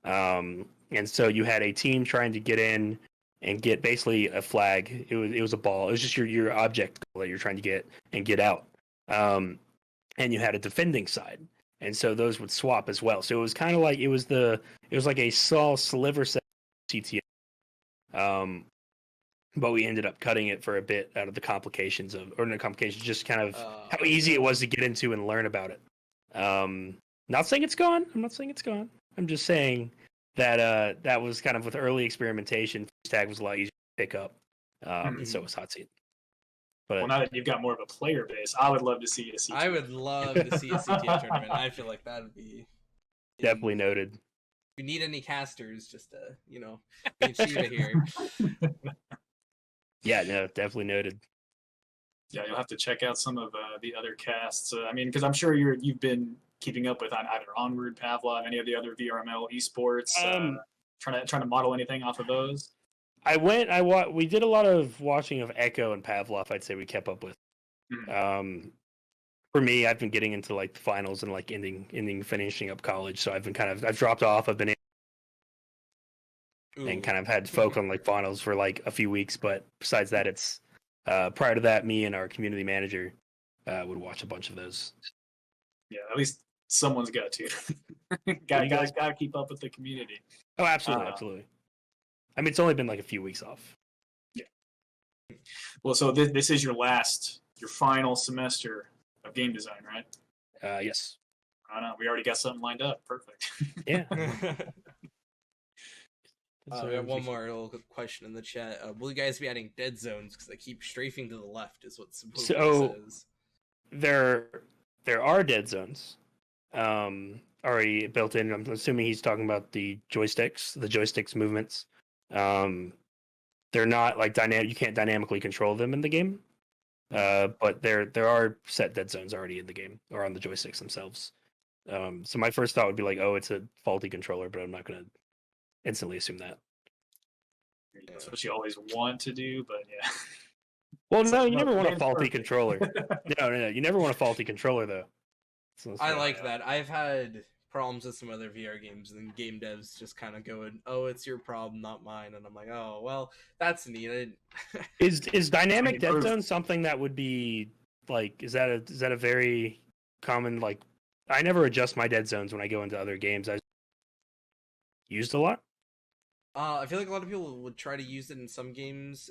And so you had a team trying to get in and get basically a flag. It was a ball. It was just your object that you're trying to get out. And you had a defending side, and so those would swap as well. So it was kind of like it was like a small sliver set of CTF. But we ended up cutting it for a bit out of the complications just kind of how easy it was to get into and learn about it. Not saying it's gone. I'm not saying it's gone. I'm just saying that that was kind of with early experimentation. Freeze tag was a lot easier to pick up, and so was hot seat. But now that you've got more of a player base, I would love to see a CTF. I would love to see a CTF tournament. I feel like that would be definitely noted. If you need any casters, just get Shiva here. Yeah, no, definitely noted. Yeah, you'll have to check out some of the other casts. Because I'm sure you've been keeping up with either Onward, Pavlov, any of the other VRML esports. Trying to model anything off of those. We did a lot of watching of Echo and Pavlov. I'd say we kept up with. For me, I've been getting into the finals and finishing up college. So I've dropped off. I've been and kind of had folk on finals for a few weeks, but besides that, it's prior to that, me and our community manager would watch a bunch of those. Yeah, at least someone's got to. Got to keep up with the community. Oh, absolutely, absolutely. I mean, it's only been a few weeks off. Yeah. Well, so this is your final semester of game design, right? Yes. I know. We already got something lined up. Perfect. Yeah. We have one more little question in the chat. Will you guys be adding dead zones? Because I keep strafing to the left, is what supposedly says. There are dead zones. already built in. I'm assuming he's talking about the joysticks movements. They're not like dynamic. You can't dynamically control them in the game. But there are set dead zones already in the game or on the joysticks themselves. So my first thought would be like, oh, it's a faulty controller, but I'm not going to instantly assume that. That's what you always want to do, but yeah. Well, no, you never want a faulty controller. No, you never want a faulty controller though. I like that. I've had problems with some other VR games, and game devs just kind of going, "Oh, it's your problem, not mine," and I'm like, "Oh, well, that's neat." Is dynamic dead zone something that would be like? Is that a very common like? I never adjust my dead zones when I go into other games. I used a lot. I feel like a lot of people would try to use it in some games,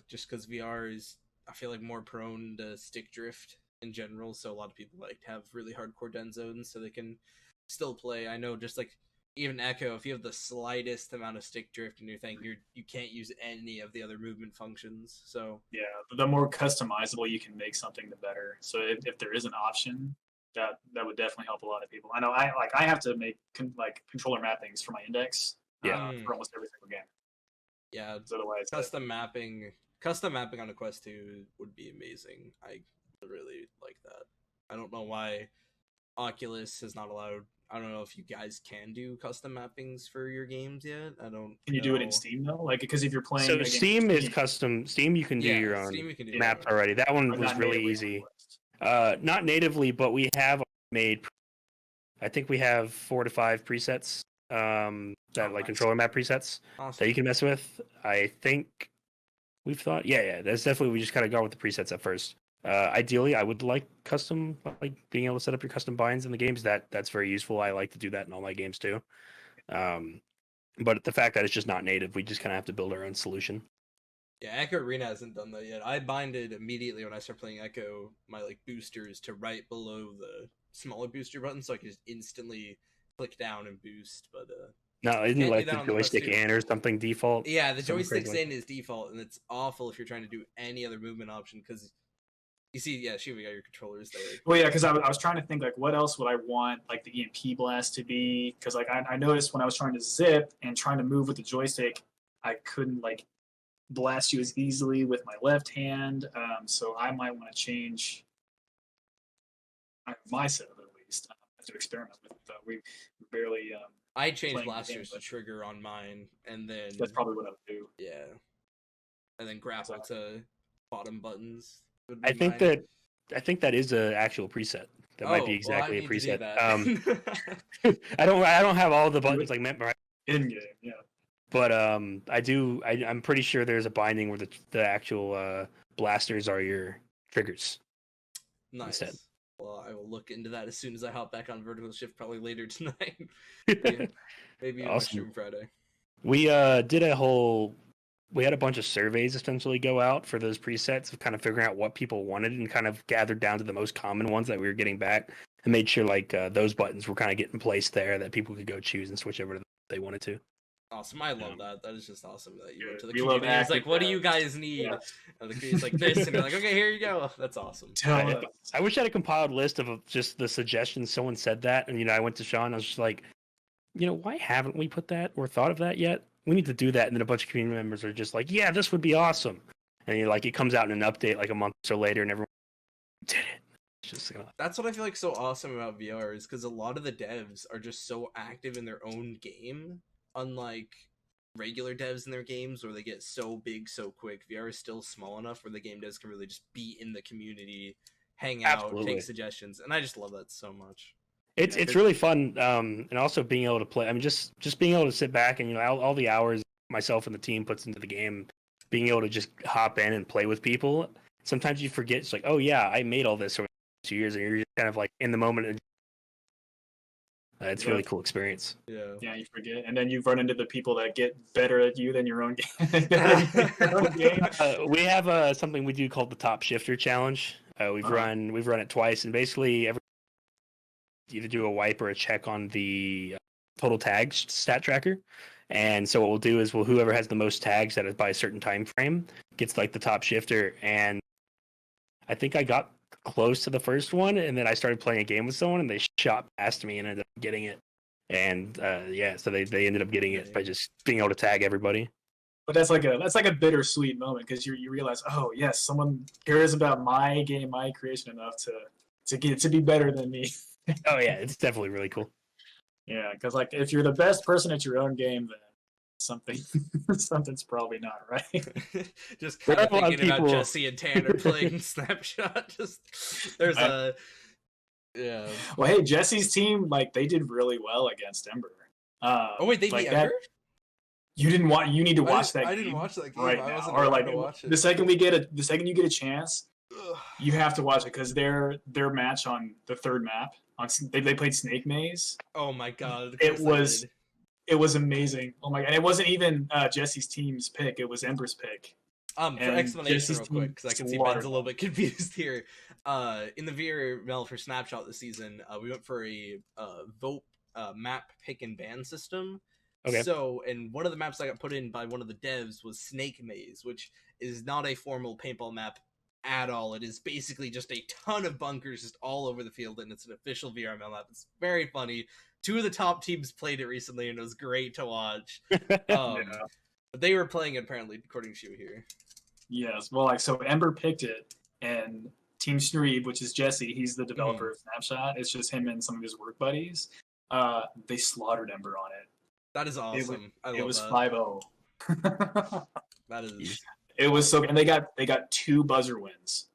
just because VR is, I feel like, more prone to stick drift in general. So a lot of people like have really hardcore dead zones so they can still play. I know, just like even Echo, if you have the slightest amount of stick drift in your thing, you can't use any of the other movement functions. So yeah, the more customizable you can make something, the better. So if there is an option, that would definitely help a lot of people. I know I have to make controller mappings for my index. For almost every single game. Yeah, otherwise custom mapping on a Quest 2 would be amazing. I really like that. I don't know why Oculus has not allowed. I don't know if you guys can do custom mappings for your games yet. I don't. Can you do it in Steam though? Like, because if you're playing, so Steam is custom. Steam, you can do your own maps already. That one was really easy. Not natively, but we have made. I think we have 4 to 5 presets. That like controller map presets that you can mess with. I think we've thought, yeah, that's definitely, we just kind of go with the presets at first. Ideally, I would like custom, like being able to set up your custom binds in the games. That's very useful. I like to do that in all my games too. But the fact that it's just not native, we just kind of have to build our own solution. Yeah, Echo Arena hasn't done that yet. I binded immediately when I start playing Echo my like boosters to right below the smaller booster button, so I can just instantly click down and boost. But no, isn't it like the joystick in or something default? Yeah, the joystick's in is default, and it's awful if you're trying to do any other movement option, because you see, yeah, Shiva, got your controllers there. Well, yeah, because I was trying to think, like, what else would I want, like, the EMP blast to be? Because, like, I noticed when I was trying to zip and trying to move with the joystick, I couldn't, like, blast you as easily with my left hand. So I might want to change my setup, at least, to experiment with. We barely... I changed blasters to trigger on mine, and then... That's probably what I would do. Yeah. And then grapple to bottom buttons. I think that is an actual preset. That might be exactly a preset. I don't have all the buttons like memorized in game, yeah. But I'm pretty sure there's a binding where the actual blasters are your triggers. Nice. Instead. Well, I will look into that as soon as I hop back on Vertical Shift, probably later tonight. Maybe on Stream Friday. We had a bunch of surveys essentially go out for those presets of kind of figuring out what people wanted, and kind of gathered down to the most common ones that we were getting back, and made sure like those buttons were kind of getting placed there that people could go choose and switch over to they wanted to. Awesome. I love that. That is just awesome that you went to the community. It's like, what do you guys need? Yeah. And the community's like this, and you're like, okay, here you go. That's awesome. I wish I had a compiled list of just the suggestions. Someone said that, and I went to Sean. I was just like, why haven't we put that or thought of that yet? We need to do that. And then a bunch of community members are just like, yeah, this would be awesome. And it comes out in an update like a month or so later, and everyone did it. That's what I feel like so awesome about VR, is because a lot of the devs are just so active in their own game. Unlike regular devs in their games where they get so big so quick, VR is still small enough where the game devs can really just be in the community, hang out, take suggestions, and I just love that so much. It's really fun, and also being able to play. I mean, just being able to sit back and all the hours myself and the team puts into the game, being able to just hop in and play with people. Sometimes you forget. It's like, oh yeah, I made all this over 2 years, and you're just kind of like in the moment. And it's a really cool experience. Yeah, you forget, and then you run into the people that get better at you than your own game. We have something we do called the Top Shifter Challenge. We've run it twice, and basically either do a wipe or a check on the total tags stat tracker. And so what we'll do is whoever has the most tags by a certain time frame gets like the top shifter. And I think I got close to the first one, and then I started playing a game with someone, and they shot past me and ended up getting it. And so they ended up getting it by just being able to tag everybody. But that's like a bittersweet moment because you realize, oh yes, someone cares about my game, my creation enough to be better than me. Oh yeah, it's definitely really cool. Yeah, because like if you're the best person at your own game, then something's probably not right. Just kind of thinking about Jesse and Tanner playing Snapshot. There's a yeah. Well, hey, Jesse's team, like they did really well against Ember. Oh wait, they beat Ember? You didn't want. You need to watch that. I didn't watch that game right now. Or like the second you get a chance, you have to watch it because their match on the third map they played Snake Maze. Oh my god! It was amazing. Oh my god! And it wasn't even Jesse's team's pick; it was Ember's pick. For explanation, real quick, because I can see Ben's a little bit confused here. In the VRML for Snapshot this season, we went for a vote map pick and ban system. Okay. So, and one of the maps I got put in by one of the devs was Snake Maze, which is not a formal paintball map at all. It is basically just a ton of bunkers just all over the field, and it's an official VRML map. It's very funny. Two of the top teams played it recently, and it was great to watch. But they were playing it, apparently, according to you here. Yes. Well, like, so Ember picked it, and Team Shreeb, which is Jesse, he's the developer of Snapshot. It's just him and some of his work buddies. They slaughtered Ember on it. That is awesome. It was 5-0. That is. It was so, and they got 2 buzzer wins.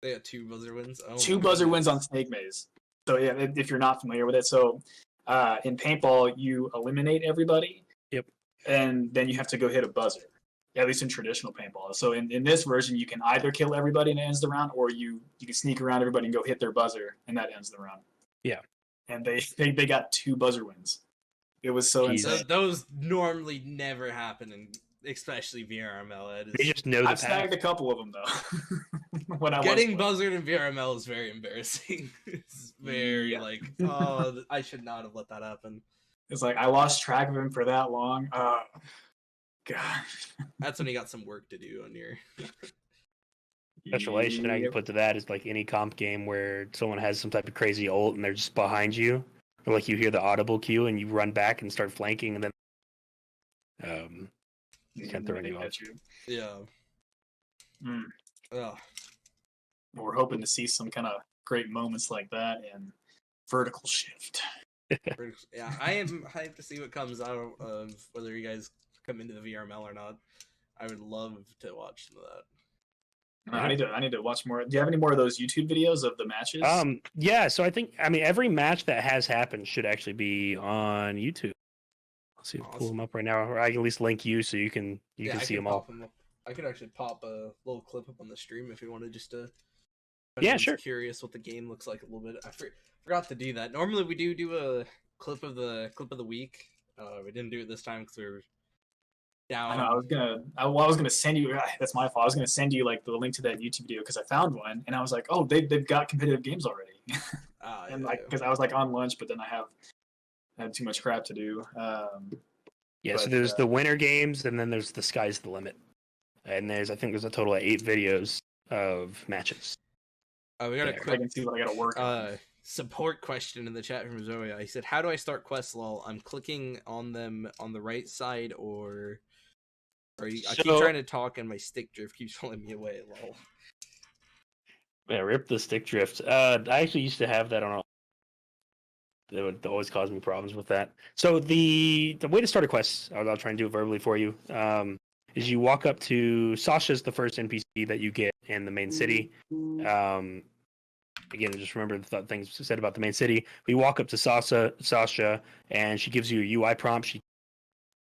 They got 2 buzzer wins. Oh, 2 buzzer wins on Snake Maze. So yeah, if you're not familiar with it, so in paintball you eliminate everybody. Yep. And then you have to go hit a buzzer. At least in traditional paintball. So in this version, you can either kill everybody and it ends the round, or you can sneak around everybody and go hit their buzzer, and that ends the round. Yeah. And they got 2 buzzer wins. It was so insane. Those normally never happen, and especially VRML. They just know the I've snagged a couple of them though. Getting buzzard in VRML is very embarrassing. It's very like, oh, I should not have let that happen. It's like I lost track of him for that long. God. That's when you got some work to do on your Speculation I can put to that is like any comp game where someone has some type of crazy ult and they're just behind you, or like you hear the audible cue and you run back and start flanking, and then you can't throw any off. Yeah. We're hoping to see some kind of great moments like that in Vertical Shift. Yeah, I am hyped to see what comes out of whether you guys come into the VRML or not. I would love to watch some of that. I need to watch more. Do you have any more of those YouTube videos of the matches? Yeah, so I mean every match that has happened should actually be on YouTube. Let's see if I pull them up right now, or I can at least link you so you can see them all. I could actually pop a little clip up on the stream if you wanted, just to. Yeah, sure. Curious what the game looks like a little bit. I forgot to do that. Normally we do a clip of the week. We didn't do it this time because we were down. I was gonna send you. That's my fault. I was gonna send you like the link to that YouTube video because I found one and I was like, oh, they've got competitive games already. And because I was like on lunch, but then I had too much crap to do. So there's the winter games, and then there's the sky's the limit, and I think there's a total of 8 videos of matches. We got a quick. I can see what I got to work on. Support question in the chat from Zoya. He said, "How do I start quests?" Lol. I'm clicking on them on the right side, or I keep trying to talk, and my stick drift keeps pulling me away. Lol. Yeah, rip the stick drift. I actually used to have that on. That would always cause me problems with that. So the way to start a quest, I'll try and do it verbally for you. Is you walk up to Sasha's the first NPC that you get in the main city. Again, just remember the things said about the main city. We walk up to Sasha, and she gives you a UI prompt.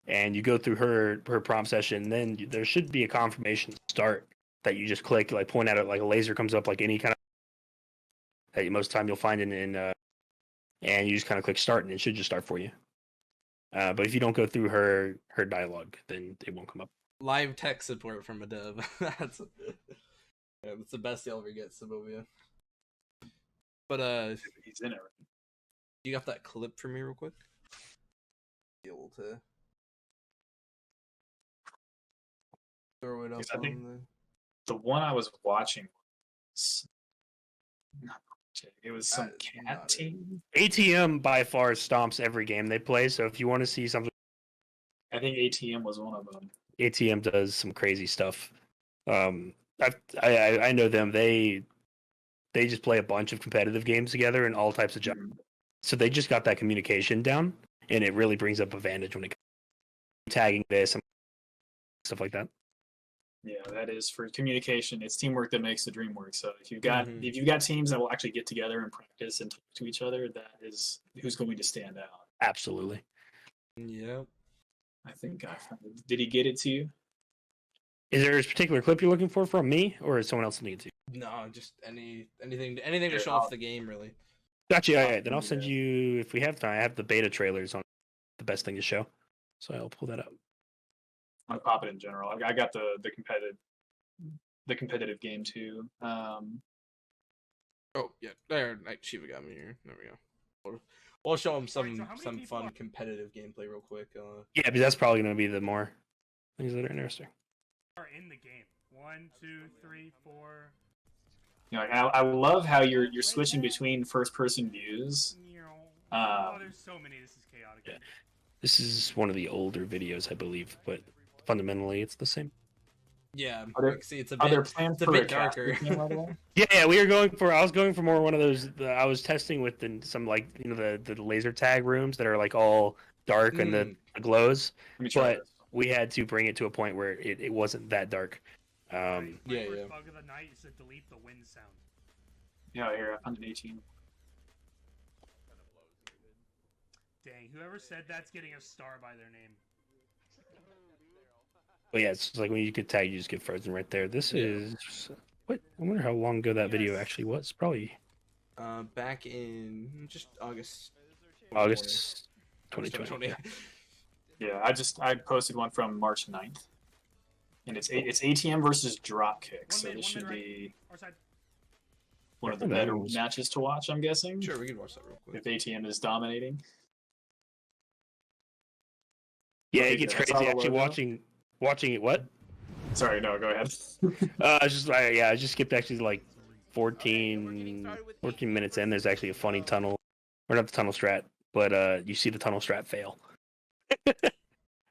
And you go through her prompt session. Then there should be a confirmation start that you just click, like point at it, like a laser comes up, like any kind of that most time you'll find in and you just kind of click start, and it should just start for you. But if you don't go through her dialogue, then it won't come up. Live tech support from a dev. That's the best you'll ever get, Sabovia. But he's in it. You got that clip for me real quick? Be able to throw it up I on think the one I was watching Not it was some cat team. ATM by far stomps every game they play. So if you want to see something, I think ATM was one of them. ATM does some crazy stuff. I know them. They just play a bunch of competitive games together in all types of jobs. So they just got that communication down, and it really brings up advantage when it comes to tagging this and stuff like that. Yeah, that is for communication. It's teamwork that makes the dream work. So if you've got teams that will actually get together and practice and talk to each other, that is who's going to stand out. Absolutely. Yep. I think I found it. Did he get it to you? Is there a particular clip you're looking for from me, or is someone else need to? No, just anything to show off the game, really. Gotcha. All right, then I'll send you, if we have time. I have the beta trailers on the best thing to show, so I'll pull that up. I'll pop it in general. I got the competitive game too. Oh yeah, there. Shiva got me here. There we go. We'll show him some fun competitive gameplay real quick. Yeah, but that's probably going to be the more things that are interesting. In the game, 1, 2, 3, 4. You know, I love how you're switching between first-person views. There's so many. This is chaotic. Yeah. This is one of the older videos, I believe, but fundamentally it's the same. Yeah, see, it's a bit darker. Yeah, I was going for more one of those. I was testing with some the laser tag rooms that are like all dark and the glows, but we had to bring it to a point where it wasn't that dark. My first bug of the night is to delete the wind sound. Yeah, here I found an 18. Dang, whoever said that's getting a star by their name. But yeah, it's like when you get tagged, you just get frozen right there. This is what? I wonder how long ago that video actually was. Probably back in just August 2020. Yeah, I posted one from March 9th. And it's ATM versus Dropkick, so this should be one of the better matches to watch, I'm guessing. Sure, we can watch that real quick. If ATM is dominating. Yeah, it gets crazy actually watching it. What? Sorry, no, go ahead. I just skipped actually like 14 minutes in. There's actually a funny tunnel, or not the tunnel strat, but you see the tunnel strat fail. I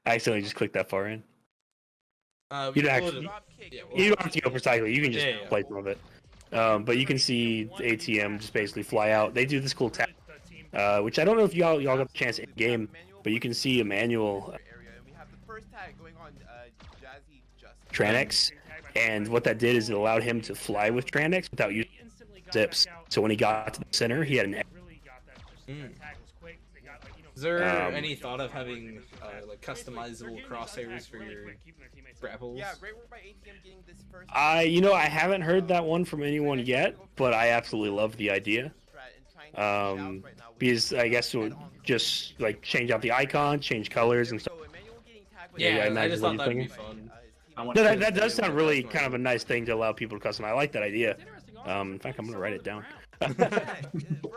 accidentally just clicked that far in. You don't have to go precisely. You can just play some of it. But you can see the ATM just basically fly out. They do this cool tag, which I don't know if y'all got the chance in game, but you can see a manual Tranex, and what that did is it allowed him to fly with Tranex without using zips. So when he got to the center, he had an. Is there any thought of having like customizable crosshairs for your grapples? Yeah, great work by ATM getting this first. I haven't heard that one from anyone yet, but I absolutely love the idea. Because I guess it would just like change out the icon, change colors and stuff. Yeah, I just thought that'd be fun. No, that does sound really kind of a nice thing to allow people to customize. I like that idea. In fact, I'm gonna write it down.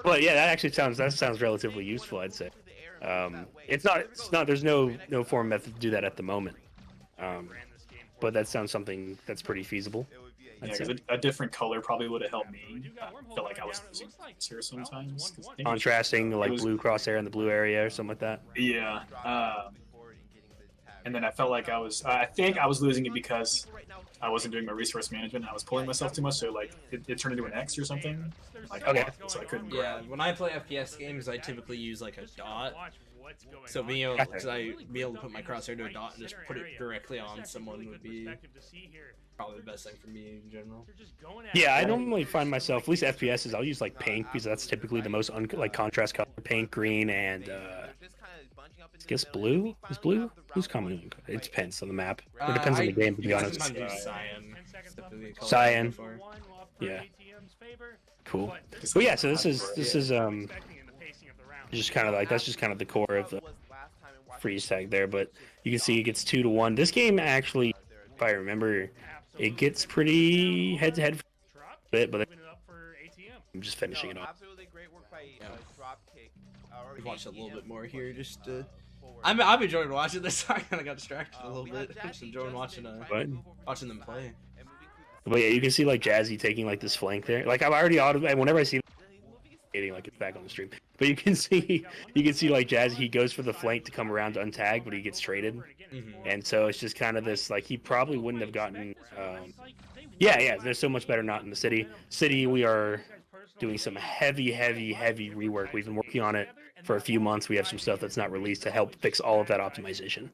But yeah, that sounds relatively useful, I'd say. It's not. There's no form method to do that at the moment. But that sounds something that's pretty feasible. Yeah, because a different color probably would have helped me. I feel like I was losing here sometimes. Contrasting like blue crosshair in the blue area or something like that. Yeah. And then I felt like I think I was losing it because I wasn't doing my resource management. I was pulling myself too much, so like it turned into an X or something. Like, okay. So I couldn't. Yeah, when I play FPS games, I typically use like a dot. So being able to put my crosshair to a dot and just put it directly on someone would be probably the best thing for me in general. Yeah, I normally find myself, at least FPSs, I'll use like pink because that's typically the most contrast color. Pink, green, and I guess blue? Is blue? Who's common? It depends on the map. It depends on the game, to be honest. Cyan. Yeah. Cool. But yeah, so this is just kind of like, that's just kind of the core of the freeze tag there, but you can see it gets 2-1. This game actually, if I remember, it gets pretty head-to-head for a bit, but I'm just finishing it off. We've watched a little bit more here, just I'm enjoying watching this. I kind of got distracted a little bit. Just enjoying watching them play. But yeah, you can see like Jazzy taking like this flank there. Like I'm already and whenever I see like it's back on the stream. But you can see like Jazzy, he goes for the flank to come around to untag, but he gets traded. And so it's just kind of this like he probably wouldn't have gotten yeah, there's so much better not in the city. City, we are doing some heavy rework. We've been working on it for a few months. We have some stuff that's not released to help fix all of that optimization.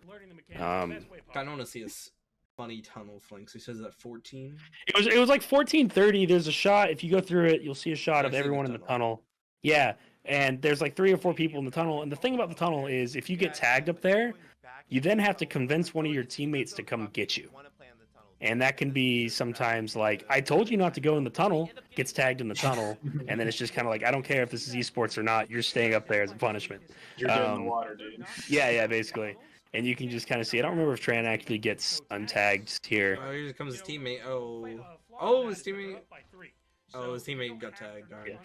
I don't want to see this funny tunnel flank. So he says that 14. It was like 14:30. There's a shot. If you go through it, you'll see a shot of everyone in the tunnel. Yeah, and there's like 3 or 4 people in the tunnel. And the thing about the tunnel is, if you get tagged up there, you then have to convince one of your teammates to come get you. And that can be sometimes like, I told you not to go in the tunnel, gets tagged in the tunnel, and then it's just kind of like, I don't care if this is esports or not, you're staying up there as a punishment. You're dead in the water, dude. Yeah, basically. And you can just kind of see, I don't remember if Tran actually gets untagged here. Oh, here comes his teammate. His teammate got tagged. All right.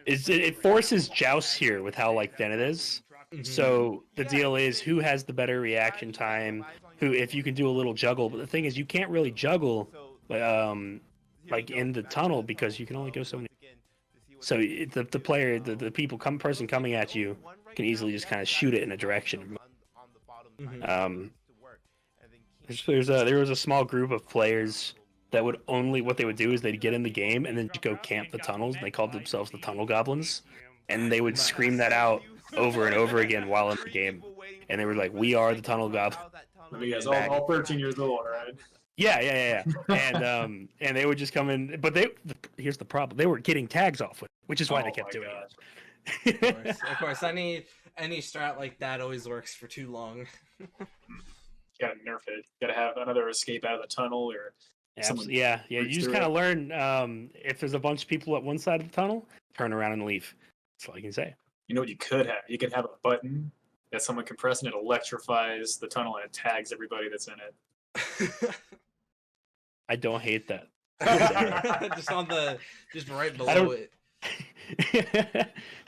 It forces joust here with how like thin it is. So the deal is who has the better reaction time, if you can do a little juggle. But the thing is, you can't really juggle like in the tunnel because you can only go so many. So the player, the person coming at you can easily just kind of shoot it in a direction. There was a small group of players that would what they would do is they'd get in the game and then just go camp the tunnels. And they called themselves the Tunnel Goblins, and they would scream that out over and over again while in the game. And they were like, "We are the Tunnel Goblins." You guys all 13 years old, right? Yeah. And they would just come in, but here's the problem: they were getting tags off with, which is why they kept doing it. Of course, any strat like that always works for too long. You gotta nerf it. You gotta have another escape out of the tunnel, or yeah. You just kind of learn if there's a bunch of people at one side of the tunnel, turn around and leave. That's all you can say. You know what you could have? You could have a button that someone can press and it electrifies the tunnel and it tags everybody that's in it. I don't hate that. just right below it.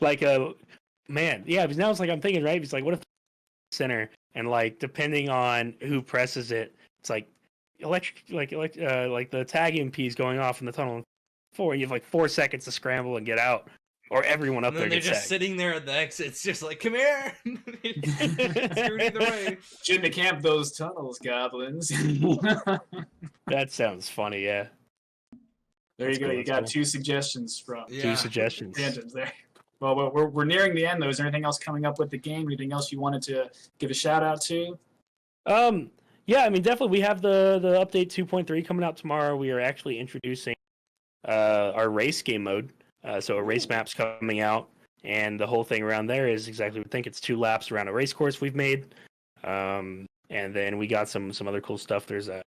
Like man, yeah. Because now it's like I'm thinking, right? It's like, what if center and like depending on who presses it, it's like like the tag EMP is going off in the tunnel. You have like 4 seconds to scramble and get out. Or everyone up there gets they're just tagged. sitting there at the exits, just like, come here! Screwed either way. Shouldn't have camped those tunnels, goblins. That sounds funny, yeah. There you go. You got 2 suggestions from 2 suggestions. There. Well, we're nearing the end, though. Is there anything else coming up with the game? Anything else you wanted to give a shout out to? Yeah, I mean, definitely. We have the update 2.3 coming out tomorrow. We are actually introducing our race game mode. So a race map's coming out, and the whole thing around there is exactly what we think. It's 2 laps around a race course we've made. And then we got some other cool stuff. There's going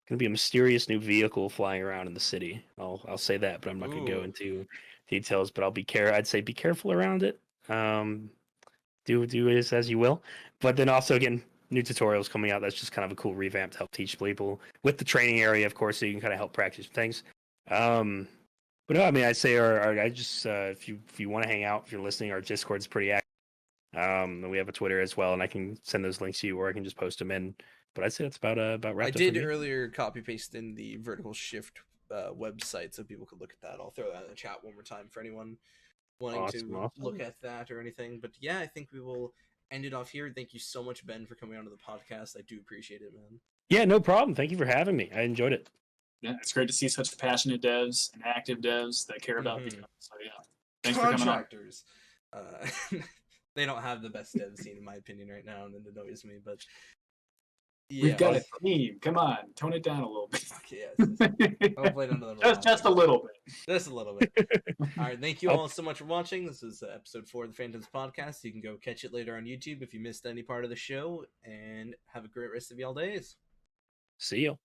to be a mysterious new vehicle flying around in the city. I'll say that, but I'm not going to go into details. But I'd say be careful around it. Do it as you will. But then also, again, new tutorials coming out. That's just kind of a cool revamp to help teach people with the training area, of course, so you can kind of help practice things. But no, I mean, I'd say if you want to hang out, if you're listening, our Discord's pretty active. And we have a Twitter as well, and I can send those links to you, or I can just post them in. But I'd say that's about wrapped up. I did earlier copy paste in the Vertical Shift website, so people could look at that. I'll throw that in the chat one more time for anyone wanting to look at that or anything. But yeah, I think we will end it off here. Thank you so much, Ben, for coming onto the podcast. I do appreciate it, man. Yeah, no problem. Thank you for having me. I enjoyed it. Yeah, it's great to see such passionate devs and active devs that care about the game. So yeah, thanks for coming on. They don't have the best dev scene in my opinion right now, and it annoys me. But yeah, we've got a theme. Come on, tone it down a little bit. Hopefully just a little bit. Just a little bit. All right, thank you all so much for watching. This is episode 4 of the Phantoms podcast. You can go catch it later on YouTube if you missed any part of the show, and have a great rest of y'all days. See you.